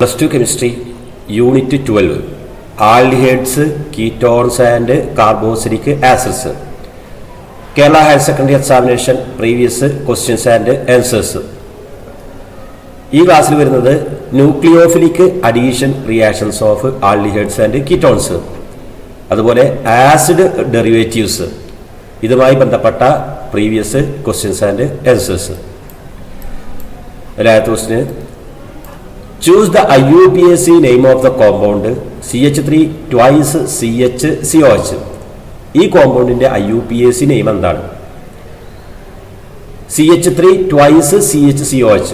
Plus 2 Chemistry, Unit 12, Aldehydes, Ketones and Carboxylic Acids. Kerala Higher Secondary Examination, previous questions and answers. ഈ ക്ലാസ്സിൽ വരുന്നത് nucleophilic addition reactions of aldehydes and ketones, അതുപോലെ acid derivatives, ഇതുമായി ബന്ധപ്പെട്ട previous questions and answers. രണ്ടാമത്തെ question, choose the IUPAC name of the compound CH3 twice CHCOH. ഈ കോമ്പൗണ്ടിന്റെ IUPAC name എന്താണ്? CH3 twice CHCOH.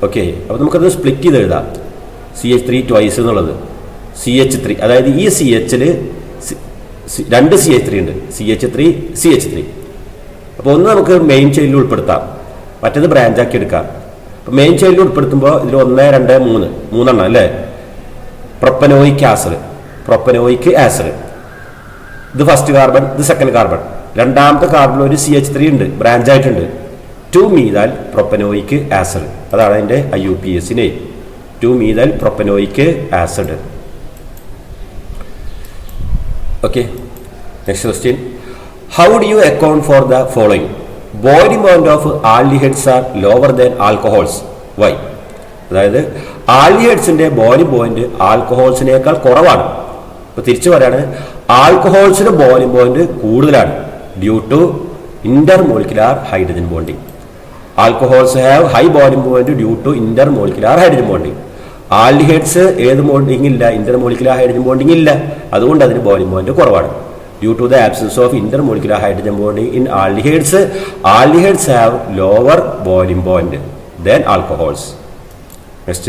Okay, അപ്പോൾ നമുക്കത് സ്പ്ലിറ്റ് ചെയ്ത് എഴുതാം. CH3 twice എന്നുള്ളത് CH3, അതായത് ഈ CHൽ രണ്ട് CH3 ഉണ്ട്, CH3. അപ്പോൾ ഒന്ന് നമുക്ക് മെയിൻ ചെയിനിൽ ഉൾപ്പെടുത്താം, മറ്റേത് ബ്രാഞ്ചാക്കി എടുക്കാം. അപ്പോൾ മെയിൻ ചെയിനിൽ ഉൾപ്പെടുത്തുമ്പോൾ ഇതിൽ 1, 2, 3 അല്ലേ? പ്രൊപ്പനോയിക് ആസിഡ്, ഇത് ഫസ്റ്റ് കാർബൺ, ഇത് സെക്കൻഡ് കാർബൺ. രണ്ടാമത്തെ കാർബണിൽ ഒരു CH3 ഉണ്ട്, ബ്രാഞ്ചായിട്ടുണ്ട്. 2-methyl പ്രൊപ്പനോയിക് ആസിഡ്, അതാണ് അതിൻ്റെ IUPAC name. 2-methyl propanoic acid. Okay, next question, how do you account for the following? Boiling point of aldehydes are lower than alcohols. Why? അതായത് ആൽഡിഹൈഡ്സിന്റെ boiling point ആൽക്കഹോൾസിനേക്കാൾ കുറവാണ്. ഇപ്പോൾ തിരിച്ചു പറയാണ്, ആൽക്കഹോൾസിന്റെ ബോയിലിംഗ് പോയിന്റ് കൂടുതലാണ് due to intermolecular hydrogen bonding. Alcohols have high boiling point due to intermolecular hydrogen bonding. Aldehydes ഏത് ബോണ്ടിങ് ഇല്ല? ഇന്റർമോളിക്കുലാർ ഹൈഡ്രജൻ ബോണ്ടിങ് ഇല്ല, അതുകൊണ്ട് അതിന് ബോയിലിംഗ് പോയിന്റ് കുറവാണ്. Due to the absence of intermolecular hydrogen bonding in aldehydes have lower boiling point than alcohols. Next,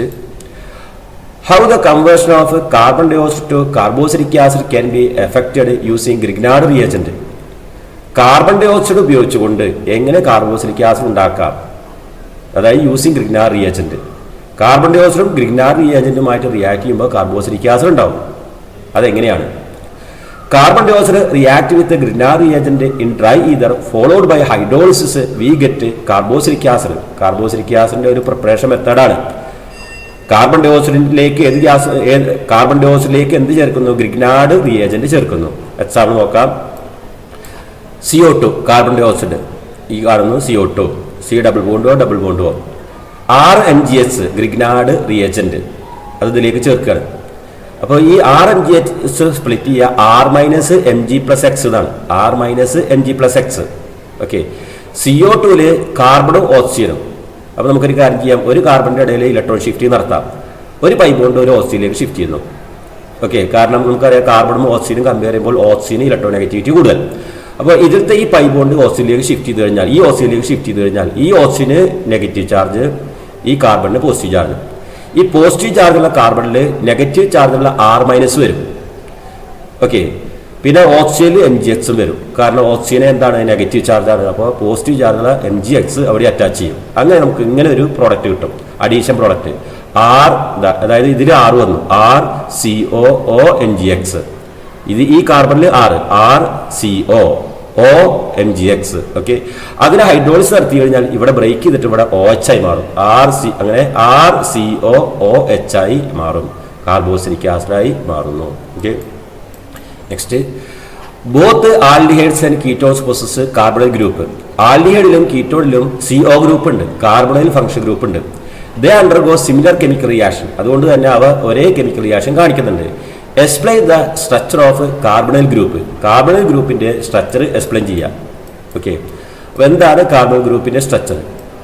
how the conversion of carbon dioxide to carboxylic acid can be effected using Grignard reagent. Carbon dioxide ഉപയോഗിച്ചുകൊണ്ട് എങ്ങനെ carboxylic acid ഉണ്ടാക്കാം? അതായത് using Grignard reagent. Carbon ഡയോക്സൈഡും Grignard റിയേജന്റുമായിട്ട് react ചെയ്യുമ്പോൾ carboxylic acid ഉണ്ടാവും. അതെങ്ങനെയാണ്? Carbon dioxide react with the Grignard reagent in dry ether followed by hydrolysis, we get carboxylic acid. Carboxylic acid ഒരു പ്രിപ്പറേഷൻ മെത്തേഡാണ്. കാർബൺ ഡയോക്സൈഡിലേക്ക് എന്ത് ചേർക്കുന്നു? ഗ്രിഗ്നാർഡ് റിയേജന്റ് ചേർക്കുന്നു. എക്സാമ്പിൾ നോക്കാം. CO2 കാർബൺ ഡയോക്സൈഡ്, ഈ കാണുന്നു CO2, C ഡബിൾ ബോണ്ടോ. RMgH ഗ്രിഗ്നാർഡ് റിയേജന്റ്, അത് ഇതിലേക്ക് ചേർക്കുകയാണ്. അപ്പോൾ ഈ RMgH സ്പ്ലിറ്റ് ചെയ്യുക R-Mg+X എന്നാണ്. R-Mg+X. ഓക്കെ, CO2 കാർബണും ഓക്സിജനും. അപ്പോൾ നമുക്കൊരു കാര്യം ചെയ്യാം, ഒരു കാർബണിൻ്റെ ഇടയിൽ ഇലക്ട്രോൺ ഷിഫ്റ്റിംഗ് നടത്താം. ഒരു പൈ കൊണ്ട് ഒരു ഓക്സിജനിലേക്ക് ഷിഫ്റ്റ് ചെയ്യുന്നു. ഓക്കെ, കാരണം നമുക്കറിയാം കാർബണും ഓക്സിജനും കമ്പയർ ചെയ്യുമ്പോൾ ഓക്സിജന് ഇലക്ട്രോൺ നെഗറ്റിവിറ്റി കൂടുതൽ. അപ്പോൾ ഇതിലത്തെ ഈ പൈ കൊണ്ട് ഓക്സിജനിലേക്ക് ഷിഫ്റ്റ് ചെയ്ത് കഴിഞ്ഞാൽ, ഈ ഓക്സിജന് നെഗറ്റീവ് ചാർജ്, ഈ കാർബണിന് പോസിറ്റീവ് ചാർജ്. ഈ പോസിറ്റീവ് ചാർജുള്ള കാർബണിൽ നെഗറ്റീവ് ചാർജുള്ള R- വരും. ഓക്കെ, പിന്നെ ഓക്സിജനിൽ Mgx വരും, കാരണം ഓക്സിജന് എന്താണ്? നെഗറ്റീവ് ചാർജാണ്. അപ്പോൾ പോസിറ്റീവ് ചാർജുള്ള Mgx അവിടെ അറ്റാച്ച് ചെയ്യും. അങ്ങനെ നമുക്ക് ഇങ്ങനെ ഒരു പ്രോഡക്റ്റ് കിട്ടും, അഡീഷൻ പ്രോഡക്റ്റ്. അതായത് ഇതിൽ R വന്നു, RCOONgX. ഈ കാർബണിൽ RCOOMgX. ഓക്കെ, അതിന് ഹൈഡ്രോളിസിസ് നടത്തി കഴിഞ്ഞാൽ ഇവിടെ ബ്രേക്ക് ചെയ്തിട്ട് ഇവിടെ OH ആയി മാറും. അങ്ങനെ RCOOH ആയി മാറും, കാർബോക്സിലിക് ആസിഡായി മാറുന്നു. Okay, next, both aldehydes and ketones possess carbonyl group. ആൽഡിഹൈഡിലും കീറ്റോണിലും CO ഗ്രൂപ്പ് ഉണ്ട്, കാർബണൈൽ ഫംഗ്ഷൻ ഗ്രൂപ്പ് ഉണ്ട്. They undergo similar chemical reaction, അതുകൊണ്ട് തന്നെ അവ ഒരേ കെമിക്കൽ റിയാക്ഷൻ കാണിക്കുന്നുണ്ട്. Explain the structure of carbonyl group. Carbonyl ഗ്രൂപ്പിന്റെ സ്ട്രക്ചർ എക്സ്പ്ലെയിൻ ചെയ്യാം. ഓക്കെ, അപ്പോൾ എന്താണ് കാർബണൈൽ ഗ്രൂപ്പിന്റെ സ്ട്രക്ചർ?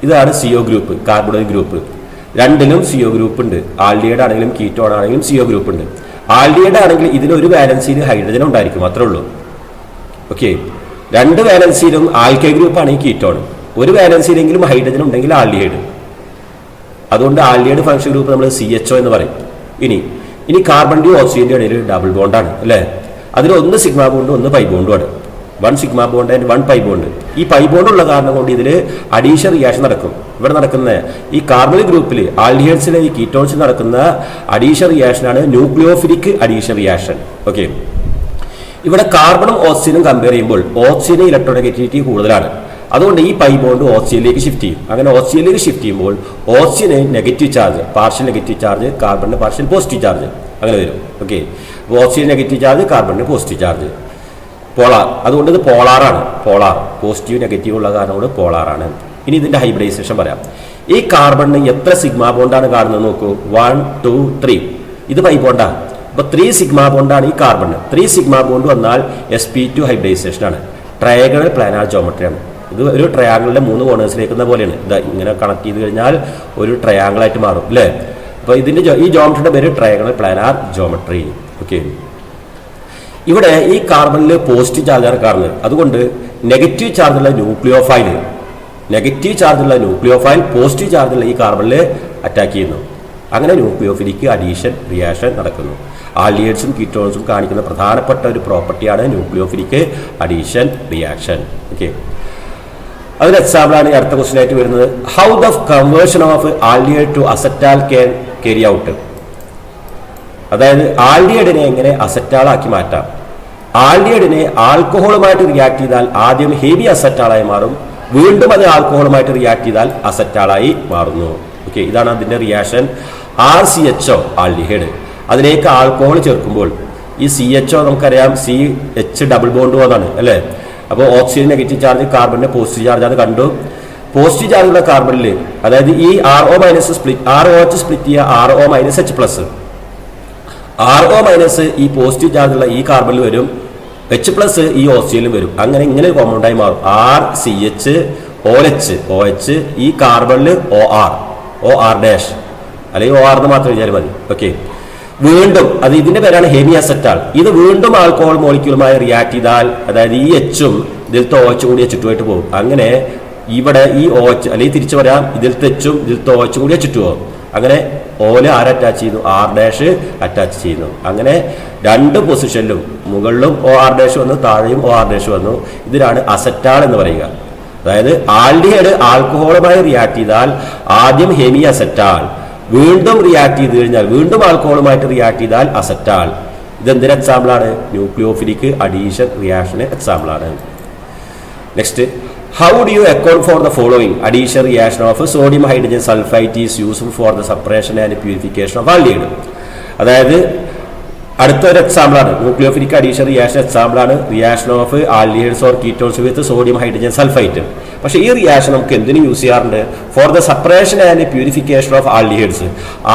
ഇതാണ് CO ഗ്രൂപ്പ്, കാർബണൈൽ ഗ്രൂപ്പ്. രണ്ടിലും CO ഗ്രൂപ്പ് ഉണ്ട്. ആൽഡിഹൈഡ് ആണെങ്കിലും കീറ്റോൺ ആണെങ്കിലും CO ഗ്രൂപ്പ് ഉണ്ട്. ആൽഡിഹൈഡ് ആണെങ്കിൽ ഇതിലൊരു വാലൻസിയിൽ ഹൈഡ്രജൻ ഉണ്ടായിരിക്കും, അത്രേ ഉള്ളൂ. ഓക്കെ, രണ്ട് വാലൻസിയിലും ആൽക്കൈൽ ഗ്രൂപ്പ് ആണെങ്കിൽ കീറ്റോൺ, ഒരു വാലൻസിയിലെങ്കിലും ഹൈഡ്രജൻ ഉണ്ടെങ്കിൽ ആൽഡിഹൈഡ്. അതുകൊണ്ട് ആൽഡിഹൈഡ് ഫംഗ്ഷൻ ഗ്രൂപ്പ് നമ്മൾ CHO എന്ന് പറയും. ഇനി കാർബണിന്റെയും ഓക്സിജന്റെയും ഇടയിൽ ഡബിൾ ബോണ്ടാണ് അല്ലേ? അതിൽ ഒന്ന് സിഗ്മ ബോണ്ടും ഒന്ന് പൈ ബോണ്ടുമാണ്. 1 sigma bond and 1 pi bond. ഈ പൈ ബോണ്ട് ഉള്ള കാരണം കൊണ്ട് ഇതിൽ അഡീഷൻ റിയാക്ഷൻ നടക്കും. ഇവിടെ നടക്കുന്ന ഈ കാർബണൈൽ ഗ്രൂപ്പിൽ ആൽഡിഹൈഡ്സിലെ ഈ കീറ്റോൺസിൽ നടക്കുന്ന അഡീഷൻ റിയാക്ഷനാണ് ന്യൂക്ലിയോഫിലിക് അഡീഷൻ റിയാക്ഷൻ. ഓക്കെ, ഇവിടെ കാർബണും ഓക്സിജനും കമ്പയർ ചെയ്യുമ്പോൾ ഓക്സിജന് ഇലക്ട്രോണെഗറ്റിവിറ്റി കൂടുതലാണ്, അതുകൊണ്ട് ഈ പൈ ബോണ്ട് ഓക്സിജനിലേക്ക് ഷിഫ്റ്റ് ചെയ്യും. അങ്ങനെ ഓക്സിജനിലേക്ക് ഷിഫ്റ്റ് ചെയ്യുമ്പോൾ ഓക്സിജന് negative charge, partial negative charge, കാർബണിന് പാർഷ്യൽ പോസിറ്റീവ് ചാർജ് അങ്ങനെ വരും. ഓക്കെ, അപ്പോൾ ഓക്സിജൻ നെഗറ്റീവ് ചാർജ്, കാർബണിന് പോസിറ്റീവ് ചാർജ്, പോളാർ. അതുകൊണ്ട് ഇത് പോളാറാണ്. പോളാർ പോസിറ്റീവ് നെഗറ്റീവ് ഉള്ള കാരണം കൊണ്ട് പോളാറാണ്. ഇനി ഇതിന്റെ ഹൈബ്രിഡൈസേഷൻ പറയാം. ഈ കാർബണിന് എത്ര സിഗ്മ ബോണ്ടാണ് കാണുന്നത് നോക്കൂ. 1 2 3. ഇത് പൈ ബോണ്ടാണ്. അപ്പോൾ 3 സിഗ്മ ബോണ്ടാണ് ഈ കാർബണിന്. 3 സിഗ്മ ബോണ്ട് വന്നാൽ sp2 ഹൈബ്രിഡൈസേഷൻ ആണ്. ട്രയാങ്കിൾ പ്ലാനാർ ജോമെട്രിയാണ്. ഇത് ഒരു ട്രയാങ്കിളിന്റെ 3 കോർണേഴ്സിലേക്കുന്ന പോലെയാണ്. ഇത് ഇങ്ങനെ കണക്ട് ചെയ്ത് കഴിഞ്ഞാൽ ഒരു ട്രയാങ്കിൾ ആയിട്ട് മാറും അല്ലേ. അപ്പോൾ ഇതിന്റെ ഈ ജോമെട്രിയുടെ പേര് ട്രയാങ്കിൾ പ്ലാനാർ ജോമെട്രി. ഓക്കെ, ഇവിടെ ഈ കാർബണിൽ പോസിറ്റീവ് ചാർജാണ് കാണുന്നത്. അതുകൊണ്ട് നെഗറ്റീവ് ചാർജുള്ള ന്യൂക്ലിയോഫൈൽ പോസിറ്റീവ് ചാർജുള്ള ഈ കാർബണിൽ അറ്റാക്ക് ചെയ്യുന്നു. അങ്ങനെ ന്യൂക്ലിയോഫിലിക്ക് അഡീഷൻ റിയാക്ഷൻ നടക്കുന്നു. ആൽഡിഹൈഡ്സും കീറ്റോൺസും കാണിക്കുന്ന പ്രധാനപ്പെട്ട ഒരു പ്രോപ്പർട്ടിയാണ് ന്യൂക്ലിയോഫിലിക്ക് അഡീഷൻ റിയാക്ഷൻ. ഓക്കെ, അതിന് എക്സാമ്പിളാണ് അടുത്ത ക്വസ്റ്റ്യൻ ആയിട്ട് വരുന്നത്. How the conversion of aldehyde to acetal can carry out. അതായത് ആൽഡിഹൈഡിനെ എങ്ങനെ അസറ്റാളാക്കി മാറ്റാം. ആൽഡിഹൈഡിനെ ആൽക്കഹോളുമായിട്ട് റിയാക്ട് ചെയ്താൽ ആദ്യം ഹെവി അസറ്റാളായി മാറും, വീണ്ടും അത് ആൽക്കഹോളുമായിട്ട് റിയാക്ട് ചെയ്താൽ അസറ്റാളായി മാറുന്നു. ഓക്കെ, ഇതാണ് അതിന്റെ റിയാക്ഷൻ. RCHO ആൽഡിഹൈഡ്, അതിലേക്ക് ആൽക്കഹോൾ ചേർക്കുമ്പോൾ ഈ CHO നമുക്കറിയാം CH ഡബിൾ ബോണ്ട് എന്നാണ് അല്ലേ. അപ്പോൾ ഓക്സിജൻ നെഗറ്റീവ് ചാർജ്, കാർബണിന്റെ പോസിറ്റീവ് ചാർജ് അത് കണ്ടു. പോസിറ്റീവ് ചാർജുള്ള കാർബണിൽ അതായത് ഈ RO- സ്പ്ലിറ്റ് ROH സ്പ്ലിറ്റ് ചെയ്യുക RO-H+. RO- ഈ പോസിറ്റീവ് ചാർജുള്ള ഈ കാർബണിൽ വരും, H+ ഈ ഓക്സിജനിലും വരും. അങ്ങനെ ഇങ്ങനെ കോമ്പൗണ്ടായി മാറും. RCH OH ഈ കാർബണിൽ OR അല്ലെങ്കിൽ OR എന്ന് മാത്രം വിചാരിച്ചാൽ മതി. ഓക്കെ, വീണ്ടും അത് ഇതിന്റെ പേരാണ് ഹെമി അസറ്റാൾ. ഇത് വീണ്ടും ആൽക്കഹോൾ മോളിക്യൂളുമായി റിയാക്ട് ചെയ്താൽ അതായത് ഈ H-ഉം ഇതിലത്തെ OH കൂടി H2 ആയിട്ട് പോകും. അങ്ങനെ ഇവിടെ ഈ OH അല്ലെങ്കിൽ തിരിച്ചു പറയാം, ഇതിലത്തെ H-ഉം ഇതിലത്തെ OH കൂടി H2 പോകും. അങ്ങനെ ഓല് ആര് അറ്റാച്ച് ചെയ്യുന്നു? R' അറ്റാച്ച് ചെയ്യുന്നു. അങ്ങനെ രണ്ട് പൊസിഷനിലും മുകളിലും OR' വന്നു, താഴെയും OR' വന്നു. ഇതിനാണ് അസറ്റാൾ എന്ന് പറയുക. അതായത് ആൽഡിഹൈഡ് ആൽക്കഹോളുമായി റിയാക്ട് ചെയ്താൽ ആദ്യം ഹെമി അസറ്റാൾ, വീണ്ടും റിയാക്ട് ചെയ്ത് കഴിഞ്ഞാൽ വീണ്ടും ആൽക്കഹോളുമായിട്ട് റിയാക്ട് ചെയ്താൽ അസറ്റാൾ. ഇതെന്തിന് എക്സാമ്പിളാണ്? ന്യൂക്ലിയോഫിലിക് അഡീഷൻ റിയാക്ഷന് എക്സാമ്പിളാണ്. Next, how do you account for the following addition reaction of sodium hydrogen sulfide is useful for the separation and purification of aldehyde. അതായത് അടുത്തൊരു എക്സാമ്പിളാണ് ന്യൂക്ലിയോഫിലിക് അഡീഷൻ റിയാക്ഷൻ എക്സാമ്പിളാണ് reaction of aldehydes or ketones with sodium hydrogen sulphite. പക്ഷേ ഈ reaction നമുക്ക് എന്തിനു use ചെയ്യാറുണ്ട്? For the separation and purification of aldehydes.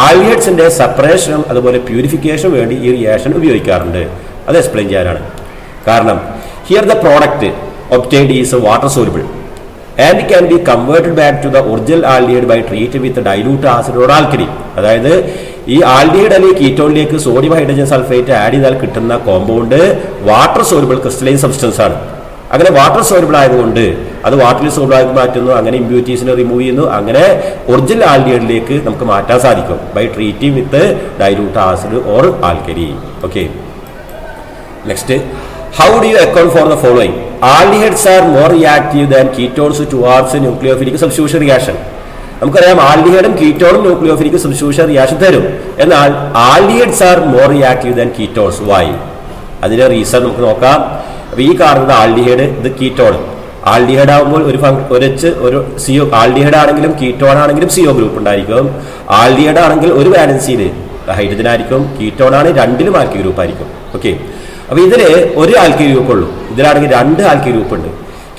ആൽഡിഹൈഡ്സിന്റെ സെപ്പറേഷനും അതുപോലെ പ്യൂരിഫിക്കേഷനും വേണ്ടി ഈ റിയാക്ഷൻ ഉപയോഗിക്കാറുണ്ട്. അത് എക്സ്പ്ലെയിൻ ചെയ്യാനാണ്. കാരണം here the product obtained is water soluble and can be converted back to the original aldehyde by treated with dilute acid or alkali. അതായത് ഈ ആൽഡിഹൈഡ് അല്ലെങ്കിൽ കീറ്റോണിലേക്ക് സോഡിയം ഹൈഡ്രജൻ സൾഫേറ്റ് ആഡ് ചെയ്താൽ കിട്ടുന്ന compound water soluble crystalline substance ആണ്. അങ്ങനെ water soluble ആയതുകൊണ്ട് അത് വാട്ടറിൽ സോലുബിൾ ആക്കി മാറ്റുന്നു, അങ്ങനെ ഇമ്പ്യൂരിറ്റീസിനെ റിമൂവ് ചെയ്യുന്നു. അങ്ങനെ ഒറിജിനൽ ആൽഡിഹൈഡിലേക്ക് നമുക്ക് മാറ്റാൻ സാധിക്കും by treating with dilute acid or alkali. Okay, next, how do you account for the following? Aldehydes are more reactive than ketones towards nucleophilic substitution reaction. നമുക്കറിയാം ആൽഡിഹൈഡും കീറ്റോണും ന്യൂക്ലിയോഫിലിക് സബ്സ്റ്റിറ്റ്യൂഷൻ റിയാക്ഷൻ തരും. എന്നാൽ aldehydes are more reactive than ketones. Why? അതിന്റെ reason നമുക്ക് നോക്കാം. ഈ കാണുന്നത് ആൽഡിഹൈഡ്, ഇത് കീറ്റോൺ. ആൽഡിഹൈഡ് ആകുമ്പോൾ ഒരു CO, ആൽഡിഹൈഡ് ആണെങ്കിലും കീറ്റോൺ ആണെങ്കിലും CO ഗ്രൂപ്പ് ഉണ്ടായിരിക്കും. ആൽഡിഹൈഡ് ആണെങ്കിൽ ഒരു വാലൻസിയിൽ ഹൈഡ്രജൻ ആയിരിക്കും, കീറ്റോൺ ആണ് രണ്ടിലും ആൽക്കി ഗ്രൂപ്പ് ആയിരിക്കും. ഓക്കെ, അപ്പൊ ഇതില് ഒരു ആൽക്കി ഗ്രൂപ്പ് ഉള്ളൂ, ഇതിലാണെങ്കിൽ 2 ആൽക്കി ഗ്രൂപ്പ് ഉണ്ട്.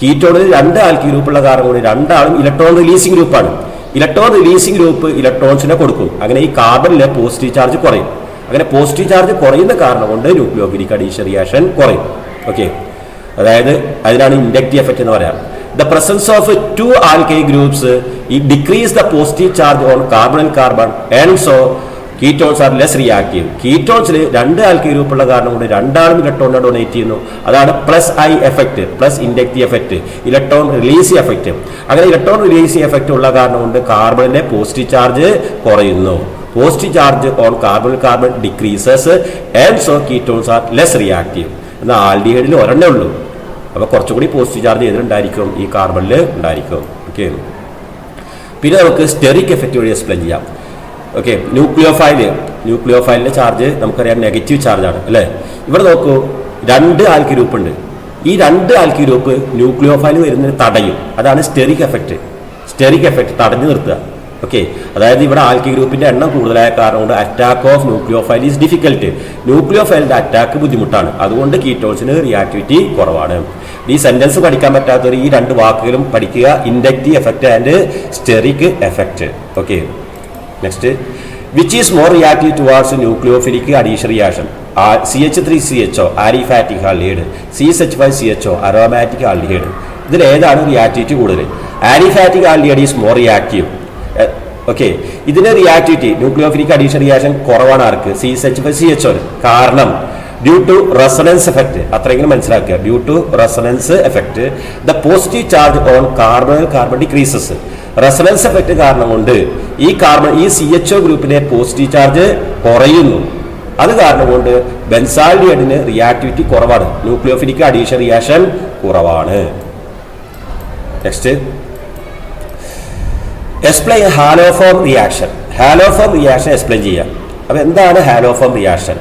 കീറ്റോണിൽ 2 ആൽക്കി ഗ്രൂപ്പ് ഉള്ള കാരണം കൊണ്ട് രണ്ടാളും ഇലക്ട്രോൺ റിലീസിംഗ് ഗ്രൂപ്പാണ്. ഇലക്ട്രോൺ റിലീസിംഗ് ഗ്രൂപ്പ് ഇലക്ട്രോൺസിനെ കൊടുക്കും. അങ്ങനെ ഈ കാർബണിലെ പോസിറ്റീവ് ചാർജ് കുറയും. അങ്ങനെ പോസിറ്റീവ് ചാർജ് കുറയുന്ന കാരണം കൊണ്ട് ന്യൂക്ലിയോഫിലിക് അഡീഷൻ റിയാക്ഷൻ കുറയും. ഓക്കെ, അതായത് അതിനാണ് ഇൻഡക്റ്റീവ് എഫക്റ്റ് എന്ന് പറയാം. The presence of 2 alkyl groups decrease the positive charge on carbon and carbon and so ketones are less reactive. കീറ്റോൺസിൽ 2 ആൽക്കൈൽ ഗ്രൂപ്പ് ഉള്ള കാരണം കൊണ്ട് രണ്ടാളും ഇലക്ട്രോണിനെ ഡൊണേറ്റ് ചെയ്യുന്നു. അതാണ് +I effect, plus inductive effect, electron releasing effect. അങ്ങനെ ഇലക്ട്രോൺ റിലീസിംഗ് എഫക്റ്റ് ഉള്ള കാരണം കൊണ്ട് കാർബണിന്റെ പോസിറ്റീവ് ചാർജ് കുറയുന്നു. Positive charge on carbon decreases and so ketones are less reactive. എന്നാൽ ആൽഡിഹൈഡിൽ ഒരെണ്ണേ ഉള്ളൂ. അപ്പോൾ കുറച്ചുകൂടി പോസിറ്റീവ് ചാർജ് ഏതിലുണ്ടായിരിക്കും? ഈ കാർബണിൽ ഉണ്ടായിരിക്കും. ഓക്കെ, പിന്നെ നമുക്ക് സ്റ്റെറിക് എഫക്റ്റ് വഴി എക്സ്പ്ലെയിൻ ചെയ്യാം. ഓക്കെ, ന്യൂക്ലിയോഫൈലിന്റെ ചാർജ് നമുക്കറിയാം നെഗറ്റീവ് ചാർജാണ് അല്ലേ. ഇവിടെ നോക്കൂ, 2 ആൽക്കി ഗ്രൂപ്പ് ഉണ്ട്. ഈ രണ്ട് ആൽക്കി ഗ്രൂപ്പ് ന്യൂക്ലിയോഫൈൽ വരുന്നതിന് തടയും. അതാണ് സ്റ്റെറിക് എഫക്റ്റ്. സ്റ്റെറിക് എഫക്റ്റ് തടഞ്ഞു നിർത്തുക. ഓക്കെ, അതായത് ഇവിടെ ആൽക്കി ഗ്രൂപ്പിന്റെ എണ്ണം കൂടുതലായ കാരണം കൊണ്ട് attack of nucleophile is difficult. ന്യൂക്ലിയോഫൈലിന്റെ അറ്റാക്ക് ബുദ്ധിമുട്ടാണ്. അതുകൊണ്ട് കീറ്റോൺസിന് റിയാക്ടിവിറ്റി കുറവാണ്. ഈ സെന്റൻസ് പഠിക്കാൻ പറ്റാത്തവർ ഈ രണ്ട് വാക്കുകളും പഠിക്കുക. Inductive effect and steric effect. Okay, next, which is more reactive towards nucleophilic addition reaction? CH3CHO aliphatic aldehyde, CH5CHO aromatic aldehyde. ഇതിൽ ഏതാണ് റിയാക്ടിവിറ്റി കൂടുതൽ? Aliphatic aldehyde is more reactive. Okay, ഇതിന് റിയാക്ടിവിറ്റി ന്യൂക്ലിയോഫിലിക് അഡീഷൻ റിയാക്ഷൻ കുറവാണ് ആർക്ക്? CH5CHO. കാരണം due to resonance effect. അത്രയെങ്കിലും മനസ്സിലാക്കുക. Due to resonance effect the positive charge on carbon decreases. Resonance effect കാരണം കൊണ്ട് ഈ CHO ഗ്രൂപ്പിലെ പോസിറ്റീവ് ചാർജ് കുറയുന്നു. അത് കാരണം കൊണ്ട് ബെൻസാൽഡിഹൈഡിന് റിയാക്ടിവിറ്റി കുറവാണ്. ന്യൂക്ലിയോഫിലിക് അഡീഷൻ റിയാക്ഷൻ കുറവാണ്. Next, explain haloform reaction. Haloform reaction explain ചെയ്യാം. അപ്പൊ എന്താണ് ഹാലോഫോം റിയാക്ഷൻ?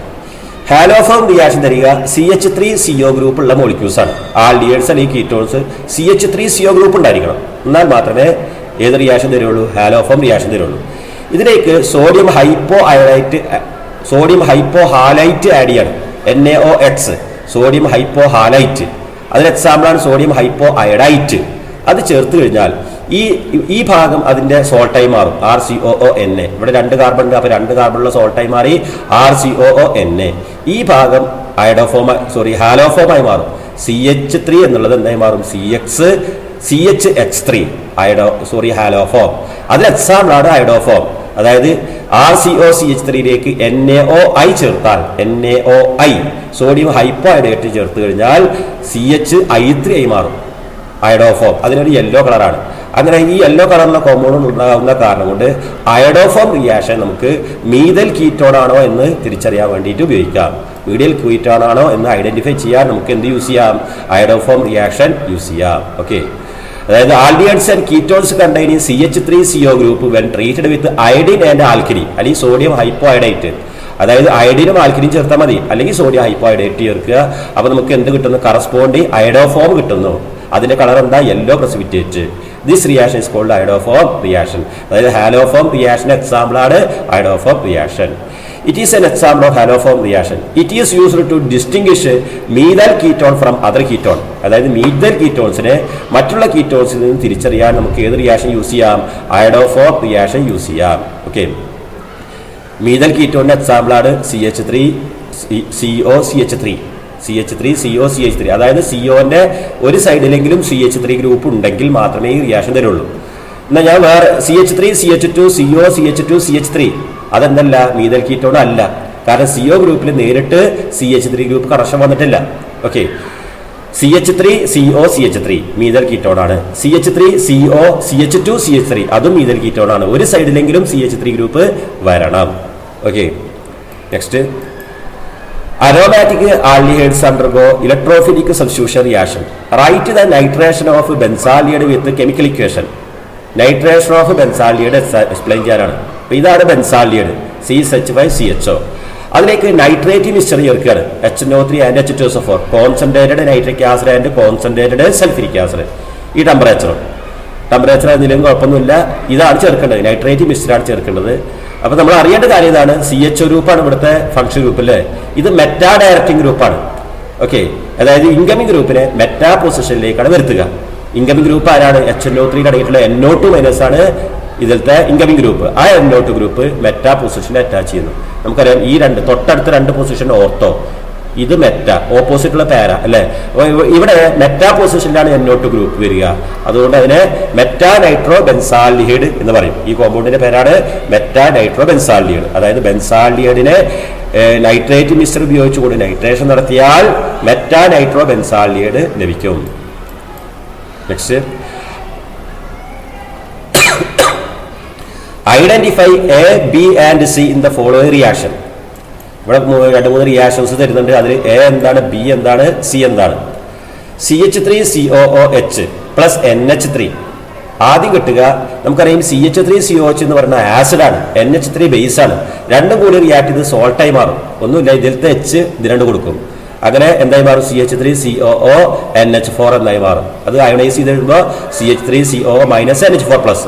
ഹാലോഫോം റിയാക്ഷൻ തരിക CH3CO ഗ്രൂപ്പ് ഉള്ള മോളിക്യൂൾസ് ആണ്. ആൽഡിഹൈഡ്സ് അല്ലെങ്കിൽ കീറ്റോൺസ് CH3CO ഗ്രൂപ്പ് ഉണ്ടായിരിക്കണം. എന്നാൽ മാത്രമേ ഏത് റിയാക്ഷൻ തരുള്ളൂ? ഹാലോഫോം റിയാക്ഷൻ തരുള്ളൂ. ഇതിലേക്ക് സോഡിയം ഹൈപ്പോ ഹാലൈറ്റ് ആഡ് ചെയ്യണം. NaOH, sodium hypohalite. അതിന് എക്സാമ്പിളാണ് സോഡിയം ഹൈപ്പോ അയഡൈറ്റ്. അത് ചേർത്ത് കഴിഞ്ഞാൽ ഈ ഭാഗം അതിന്റെ സോൾട്ടായി മാറും. RCOONA. ഇവിടെ 2 കാർബൺ ഉണ്ട്. അപ്പൊ 2 കാർബണുള്ള സോൾട്ടായി മാറി RCOONA. ഈ ഭാഗം ഹാലോഫോമായി മാറും. CH3 എന്നുള്ളത് എന്തായി മാറും? CHX3 haloform. അതിൽ എക്സാമ്പിളാണ് അയഡോഫോം. അതായത് RCOCH3യിലേക്ക് NaOI ചേർത്താൽ NaOI സോഡിയം ഹൈപ്പോ അയഡേറ്റ് ചേർത്ത് കഴിഞ്ഞാൽ CHI3 ആയി മാറും അയഡോഫോം. അതിനൊരു യെല്ലോ കളറാണ്. അങ്ങനെ ഈ യെല്ലോ കളറിലെ കോമ്പൗണ്ട് ഉണ്ടാകുന്ന കാരണം കൊണ്ട് അയഡോഫോം റിയാക്ഷൻ നമുക്ക് മീഥൈൽ കീറ്റോൺ ആണോ എന്ന് തിരിച്ചറിയാൻ വേണ്ടിയിട്ട് ഉപയോഗിക്കാം. മീഥൈൽ കീറ്റോൺ ആണോ എന്ന് ഐഡന്റിഫൈ ചെയ്യാൻ നമുക്ക് എന്ത് യൂസ് ചെയ്യാം? അയഡോഫോം റിയാക്ഷൻ യൂസ് ചെയ്യാം. ഓക്കെ, അതായത് aldehydes and ketones containing CH3CO group when treated with iodine and alkali അല്ലെങ്കിൽ സോഡിയം ഹൈപ്പോ അയഡൈറ്റ്. അതായത് അയഡിനും ആൽക്കലിയും ചേർത്താൽ മതി, അല്ലെങ്കിൽ സോഡിയം ഹൈപ്പോ അയഡൈറ്റ് ചേർക്കുക. അപ്പോൾ നമുക്ക് എന്ത് കിട്ടുന്നു? കറസ്പോണ്ടിങ് അയഡോഫോം കിട്ടുന്നു. അതിന്റെ കളർ എന്താ? Yellow precipitate. This reaction is called iodoform reaction. അതായത് ഹാലോഫോം റിയാക്ഷൻ എക്സാമ്പിൾ ആണ് iodoform reaction. It is an example of haloform reaction. It is used to distinguish methyl ketone from other ketone. അതായത് methyl കീറ്റോൺസിനെ മറ്റുള്ള കീറ്റോൺസിൽ നിന്ന് തിരിച്ചറിയാൻ നമുക്ക് ഏത് reaction use ചെയ്യാം? Iodoform reaction use ചെയ്യാം. ഓക്കെ, മീഥൈൽ കീറ്റോണിന്റെ എക്സാമ്പിൾ ആണ് CH3COCH3. അതായത് COന്റെ ഒരു സൈഡിലെങ്കിലും CH3 ഗ്രൂപ്പ് ഉണ്ടെങ്കിൽ മാത്രമേ ഈ റിയാക്ഷൻ തരുള്ളൂ. എന്നാൽ ഞാൻ വേറെ CH3CH2 COCH2CH3 അതെന്തല്ല? മീഥൈൽ കീറ്റോൺ അല്ല. കാരണം CO ഗ്രൂപ്പിൽ നേരിട്ട് CH3 ഗ്രൂപ്പ് കണക്ഷൻ വന്നിട്ടില്ല. ഓക്കെ, CH3COCH3 മീഥൈൽ കീറ്റോൺ ആണ്. CH3COCH2CH3 അതും മീഥൈൽ കീറ്റോൺ ആണ്. ഒരു സൈഡിലെങ്കിലും CH3 ഗ്രൂപ്പ് വരണം. Okay, next, aromatic aldehydes undergo electrophilic substitution reaction. Write the nitration of benzaldehyde with chemical equation. Nitration of benzaldehyde explain ചെയ്യാനാണ്. അപ്പോൾ ഇതാണ് benzaldehyde CH5CHO. അതിലേക്ക് nitrate mixture ചേർക്കുകയാണ്. HNO3 and H2SO4. Concentrated nitric acid and concentrated sulphuric acid. ഈ temperature എന്തെങ്കിലും കുഴപ്പമൊന്നുമില്ല. ഇതാണ് ചേർക്കേണ്ടത്. നൈട്രേറ്റ് മിക്സ്ചറാണ് ചേർക്കേണ്ടത്. അപ്പോൾ നമ്മൾ അറിയേണ്ട കാര്യം ഇതാണ്. CHO ഗ്രൂപ്പാണ് ഇവിടുത്തെ ഫംഗ്ഷൻ ഗ്രൂപ്പ് അല്ലേ? ഇത് മെറ്റാ ഡയറക്റ്റിംഗ് ഗ്രൂപ്പാണ്. ഓക്കെ, അതായത് ഇൻകമിംഗ് ഗ്രൂപ്പിനെ മെറ്റാ പൊസിഷനിലേക്കാണ് വരുത്തുക. ഇൻകമിംഗ് ഗ്രൂപ്പ് ആരാണ്? HNO3 അടങ്ങിയിട്ടുള്ള NO2- ആണ് ഇതിലത്തെ ഇൻകമിംഗ് ഗ്രൂപ്പ്. ആ NO2 ഗ്രൂപ്പ് മെറ്റാ പൊസിഷനിൽ അറ്റാച്ച് ചെയ്യുന്നു. നമുക്കറിയാം ഈ തൊട്ടടുത്ത 2 പൊസിഷൻ ഓർത്തോ. ഇത് മെറ്റ, ഓപ്പോസിറ്റുള്ള പാര അല്ലെ? ഇവിടെ മെറ്റാ പൊസിഷനിലാണ് NO2 ഗ്രൂപ്പ് വരിക. അതുകൊണ്ട് അതിനെ മെറ്റാ നൈട്രോ ബെൻസാൽഡിഹൈഡ് എന്ന് പറയും. ഈ കോമ്പൗണ്ടിന്റെ പേരാണ് മെറ്റാ നൈട്രോ ബെൻസാൽഡിഹൈഡ്. അതായത് ബെൻസാൽഡിഹൈഡിനെ നൈട്രേറ്റ് മിക്സ്ചർ ഉപയോഗിച്ചുകൊണ്ട് നൈട്രേഷൻ നടത്തിയാൽ മെറ്റാ നൈട്രോ ബെൻസാൽഡിഹൈഡ് ലഭിക്കും. Next, identify A, B and C in the following reaction. ഇവിടെ 2-3 റിയാക്ഷൻസ് തരുന്നുണ്ട്. അതിൽ A എന്താണ്, B എന്താണ്, C എന്താണ്? CH3COOH plus NH3. ആദ്യം കിട്ടുക നമുക്കറിയാം CH3COH എന്ന് പറയുന്ന ആസിഡാണ്, NH3 ബേസ് ആണ്. രണ്ടും കൂടി റിയാക്ട് ചെയ്ത് സോൾട്ടായി മാറും. ഒന്നുമില്ല, ഇതിലത്തെ H ഇതിരണ്ട് കൊടുക്കും. അങ്ങനെ എന്തായി മാറും? CH3COO NH4 എന്നായി മാറും. അത് അയണൈസ് ചെയ്ത് കഴിയുമ്പോൾ CH3COO -NH4+.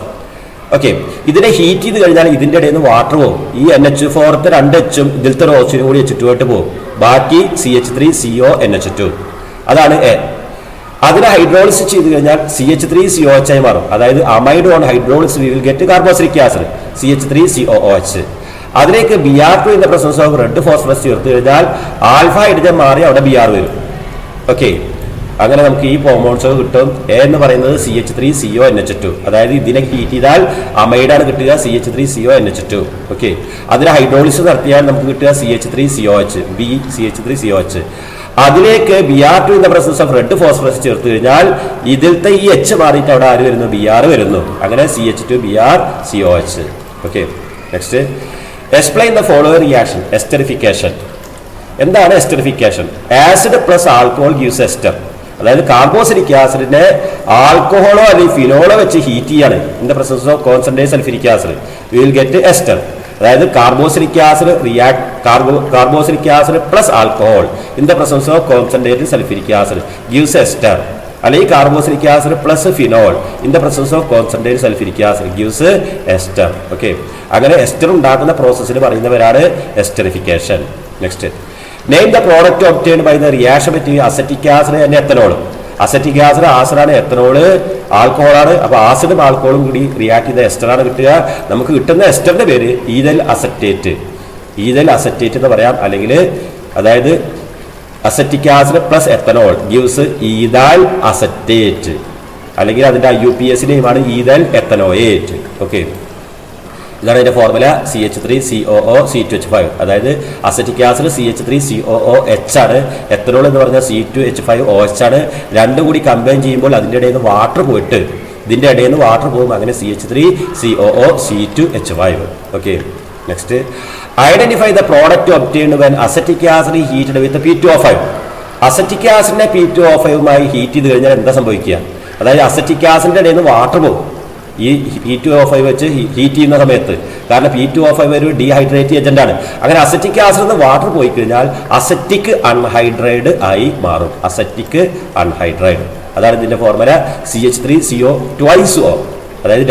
ഓക്കെ, ഇതിനെ ഹീറ്റ് ചെയ്ത് കഴിഞ്ഞാൽ ഇതിൻ്റെ ഇടയിൽ നിന്ന് വാട്ടർ പോകും. ഈ NH4 രണ്ട് എച്ചും ഇതിലത്തെ ഒരു ഓക്സിജനും കൂടി H2 ആയിട്ട് പോകും. ബാക്കി CH3CONH2. അതാണ് എ. അതിനെ ഹൈഡ്രോളിസ് ചെയ്ത് കഴിഞ്ഞാൽ CH3COH ആയി മാറും. അതായത് amide on hydrolysis we will get carboxylic acid CH3COOH. അതിലേക്ക് Br2 in the presence of red phosphorus ചേർത്ത് കഴിഞ്ഞാൽ ആൽഫ ഹൈഡ്രജൻ മാറി അവിടെ Br വരും. ഓക്കെ, അങ്ങനെ നമുക്ക് ഈ കോമ്പൗണ്ട്സ് കിട്ടും. എ എന്ന് പറയുന്നത് CH3CONH2. അതായത് ഇതിനെ ഹീറ്റ് ചെയ്താൽ അമൈഡാണ് കിട്ടുക CH3CONH2. ഓക്കെ, അതിന് ഹൈഡ്രോളിസ് നടത്തിയാൽ നമുക്ക് കിട്ടുക CH3COH CH3COH. അതിലേക്ക് Br2 in the presence of red phosphorus ചേർത്ത് കഴിഞ്ഞാൽ ഇതിലത്തെ ഈ H മാറിയിട്ട് അവിടെ ആര് വരുന്നു? Br വരുന്നു. അങ്ങനെ CH2BrCOH. Okay, next explain the following reaction. Esterification. എന്താണ് esterification? Acid plus alcohol gives ester. അതായത് കാർബോക്സിലിക് ആസിഡിനെ ആൽക്കഹോളോ അല്ലെങ്കിൽ ഫിനോളോ വെച്ച് ഹീറ്റ് ചെയ്യാണ് in the presence of concentrate sulphuric acid we will get ester. അതായത് carboxylic acid carboxylic acid plus alcohol in the presence of concentrate sulphuric acid gives ester. അല്ലെങ്കിൽ carboxylic acid plus phenol in the presence of concentrate sulphuric acid gives ester. Okay, അങ്ങനെ ester ഉണ്ടാക്കുന്ന പ്രോസസ്സിന് പറയുന്നവരാണ് esterification. Next, name the product obtained by the reaction between acetic acid and ethanol. Acetic acid ആസിഡാണ്, ethanol ആൽക്കഹോളാണ്. അപ്പോൾ ആസിഡും ആൽക്കഹോളും കൂടി react ചെയ്ത എസ്റ്ററാണ് കിട്ടുക. നമുക്ക് കിട്ടുന്ന എസ്റ്ററിന്റെ പേര് ഈഥൈൽ അസറ്റേറ്റ്. ഈഥൈൽ അസറ്റേറ്റ് എന്ന് പറയാം. അല്ലെങ്കിൽ അതായത് acetic acid plus ethanol gives ethyl acetate. അല്ലെങ്കിൽ അതിന്റെ IUPAC നെയിമാണ് ഈഥൈൽ എത്തനോയേറ്റ്. ഓക്കെ, ഇതാണ് അതിന്റെ ഫോർമുല. CH3COO(C2H5). അതായത് അസറ്റിക് ആസിഡ് CH3COOH ആണ്, എത്തനോൾ എന്ന് പറഞ്ഞാൽ C2H5OH ആണ്. രണ്ടും കൂടി കമ്പൈൻ ചെയ്യുമ്പോൾ അതിൻ്റെ ഇടയിൽ നിന്ന് വാട്ടർ പോയിട്ട് ഇതിൻ്റെ ഇടയിൽ നിന്ന് വാട്ടർ പോകും. അങ്ങനെ CH3COOC2H5. Okay, next identify the product obtained when acetic acid heated with P2O5. Acetic ആസിഡിനെ P2O5മായി ഹീറ്റ് ചെയ്ത് കഴിഞ്ഞാൽ എന്താ സംഭവിക്കുക? അതായത് അസറ്റിക് ആസിഡിന്റെ ഇടയിൽ നിന്ന് വാട്ടർ പോകും ഈ P2O5 വെച്ച് ഹീറ്റ് ചെയ്യുന്ന സമയത്ത്. കാരണം P2O5 ഒരു ഡീഹൈഡ്രേറ്റ് ഏജന്റ് ആണ്. അങ്ങനെ അസറ്റിക് ആസിഡ് വാട്ടർ പോയി കഴിഞ്ഞാൽ അസറ്റിക് അൺഹൈഡ്രൈഡ് ആയി മാറും. Acetic anhydride. അതാണ് ഇതിന്റെ ഫോർമുല. CH3CO2O. അതായത്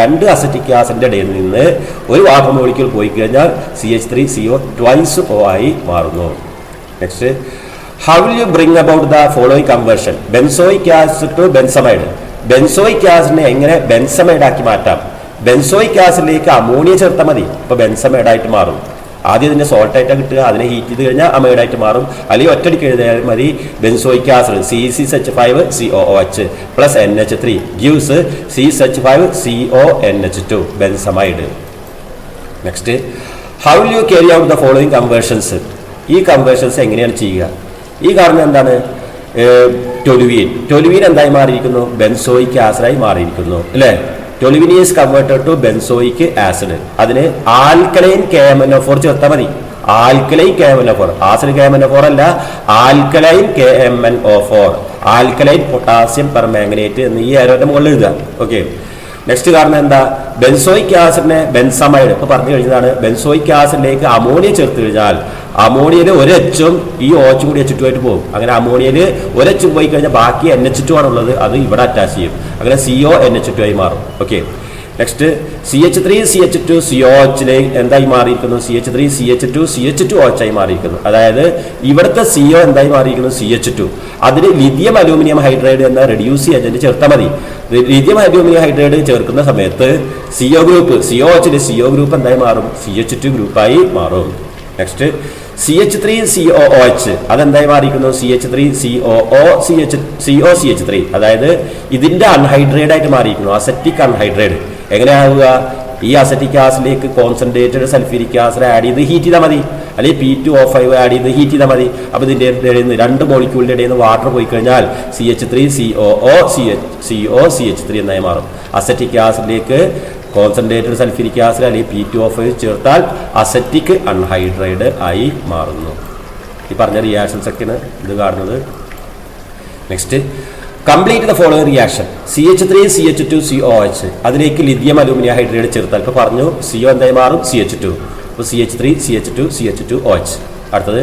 രണ്ട് അസറ്റിക് ആസിഡിന്റെ ഇടയിൽ നിന്ന് ഒരു വാട്ടർ മോളിക്യൂൾ പോയി കഴിഞ്ഞാൽ CH3CO2O ആയി മാറുന്നു. Next, how will you bring about the following conversion? Benzoic acid to benzamide. Benzoic ആസിഡിനെ എങ്ങനെ ബെൻസമൈഡ് ആക്കി മാറ്റാം? ബെൻസോയിക് ആസിഡിലേക്ക് അമോണിയ ചേർത്താൽ മതി. ഇപ്പോൾ ബെൻസമൈഡ് ആയിട്ട് മാറും. ആദ്യം ഇതിന്റെ സോൾട്ട് ആയിട്ടാണ് കിട്ടുക. അതിനെ ഹീറ്റ് ചെയ്ത് കഴിഞ്ഞാൽ അമൈഡായിട്ട് മാറും. അല്ലെങ്കിൽ ഒറ്റടിക്ക് എഴുതിയാൽ മതി benzoic acid CH5COOH plus NH3 gives CH5CONH2 benzamide. Next, how will you carry out the following conversions? ഈ കൺവേർഷൻസ് എങ്ങനെയാണ് ചെയ്യുക? ഈ കാരണം എന്താണ്? ടൊലുവീൻ എന്തായി മാറിയിരിക്കുന്നു? ബെൻസോയിക് ആസിഡായി മാറിയിരിക്കുന്നു അല്ലേ? Toluene is converted to benzoic acid. അതിന് ആൽക്കലൈൻ KMnO4 ചേർത്താൽ മതി. ആൽക്കലൈൻ KMnO4, ആസിഡ് KMnO4 അല്ല, alkaline KMnO4. Alkaline potassium permanganate എന്ന് ഈ ഏരോന്റെ മുകളിൽ എഴുതുക. ഓക്കെ, നെക്സ്റ്റ് കാരണം എന്താ? ബെൻസോയിക് ആസിഡിനെ ബെൻസമൈഡ് ഇപ്പൊ പറഞ്ഞു കഴിഞ്ഞതാണ്. ബെൻസോയിക് ആസിഡിലേക്ക് അമോണിയ ചേർത്ത് കഴിഞ്ഞാൽ അമോണിയയിൽ ഒരു എച്ചും ഈ OH കൂടി H2 ആയിട്ട് പോകും. അങ്ങനെ അമോണിയയിൽ ഒരു എച്ചും പോയി കഴിഞ്ഞാൽ ബാക്കി NH2 ആണുള്ളത്, അത് ഇവിടെ അറ്റാച്ച് ചെയ്യും. അങ്ങനെ CONH2 ആയി മാറും. ഓക്കെ, നെക്സ്റ്റ് CH3CH2COH എന്തായി മാറിയിരിക്കുന്നു? CH3CH2CH2OH ആയി മാറിയിരിക്കുന്നു. അതായത് ഇവിടുത്തെ CO എന്തായി മാറിയിരിക്കുന്നു? CH2. അതിന് ലിഥിയം അലൂമിനിയം ഹൈഡ്രൈഡ് എന്ന റെഡ്യൂസ് ഏജന്റ് ചേർത്താൽ മതി. ലിഥിയം അലൂമിനിയം ഹൈഡ്രൈഡ് ചേർക്കുന്ന സമയത്ത് CO ഗ്രൂപ്പ് COHന്റെ CO ഗ്രൂപ്പ് എന്തായി മാറും? CH2 ഗ്രൂപ്പായി മാറും. നെക്സ്റ്റ് CH3COOH അതെന്തായി മാറിയിരിക്കുന്നു? CH3COOCH3. അതായത് ഇതിന്റെ അൺഹൈഡ്രേഡ് ആയിട്ട് മാറിയിരിക്കുന്നു, അസറ്റിക് അൺഹൈഡ്രേഡ്. എങ്ങനെയാവുക? ഈ അസറ്റിക് ആസിഡിലേക്ക് കോൺസെൻട്രേറ്റഡ് സൾഫ്യൂരിക് ആസിഡ് ആഡ് ചെയ്ത് ഹീറ്റ് ചെയ്താൽ മതി. അല്ലെങ്കിൽ P2O5 ആഡ് ചെയ്ത് ഹീറ്റ് ചെയ്താൽ മതി. അപ്പോൾ ഇതിന്റെ ഇടയിൽ നിന്ന് രണ്ട് മോളിക്യൂളിന്റെ ഇടയിൽ നിന്ന് വാട്ടർ പോയി കഴിഞ്ഞാൽ CH3COOCH3 എന്നായി മാറും. അസറ്റിക് ആസിഡിലേക്ക് കോൺസെൻട്രേറ്റഡ് സൾഫ്യൂരിക് ആസിഡ് അല്ലെങ്കിൽ P2O5 ചേർത്താൽ അസറ്റിക് അൺഹൈഡ്രൈഡ് ആയി മാറുന്നു. ഈ പറഞ്ഞ റിയാക്ഷൻസ് ഒക്കെയാണ് ഇത് കാണുന്നത്. Next, complete the following reaction. CH3CH2COH അതിലേക്ക് ലിഥിയം അലൂമിനിയം ഹൈഡ്രൈഡ് ചേർത്താൽ ഇപ്പോൾ പറഞ്ഞു CO എന്തായി മാറും? CH2. അപ്പോൾ CH3CH2CH2OH അടുത്തത്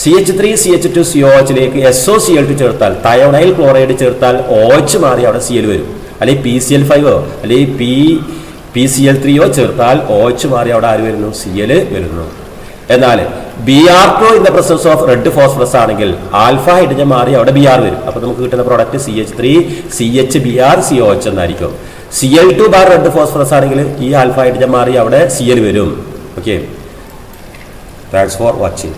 CH3CH2COHലേക്ക് SOCl2 ചേർത്താൽ തയോണൈൽ ക്ലോറൈഡ് ചേർത്താൽ OH മാറി അവിടെ Cl വരും. അല്ലെങ്കിൽ PCl5 അല്ലെങ്കിൽ PCl3 ചേർത്താൽ OH മാറി അവിടെ ആര് വരുന്നു? Cl വരുന്നു. എന്നാൽ Br2 in the presence of red phosphorus ആണെങ്കിൽ ആൽഫ ഹൈഡ്രജൻ മാറി അവിടെ Br വരും. അപ്പോൾ നമുക്ക് കിട്ടുന്ന പ്രോഡക്റ്റ് CH3CHBr എന്നായിരിക്കും. Cl2 ബാർ റെഡ് ഫോസ്ഫറസ് ആണെങ്കിൽ ഈ ആൽഫ ഹൈഡ്രജൻ മാറി അവിടെ Cl വരും. Okay, thanks for watching.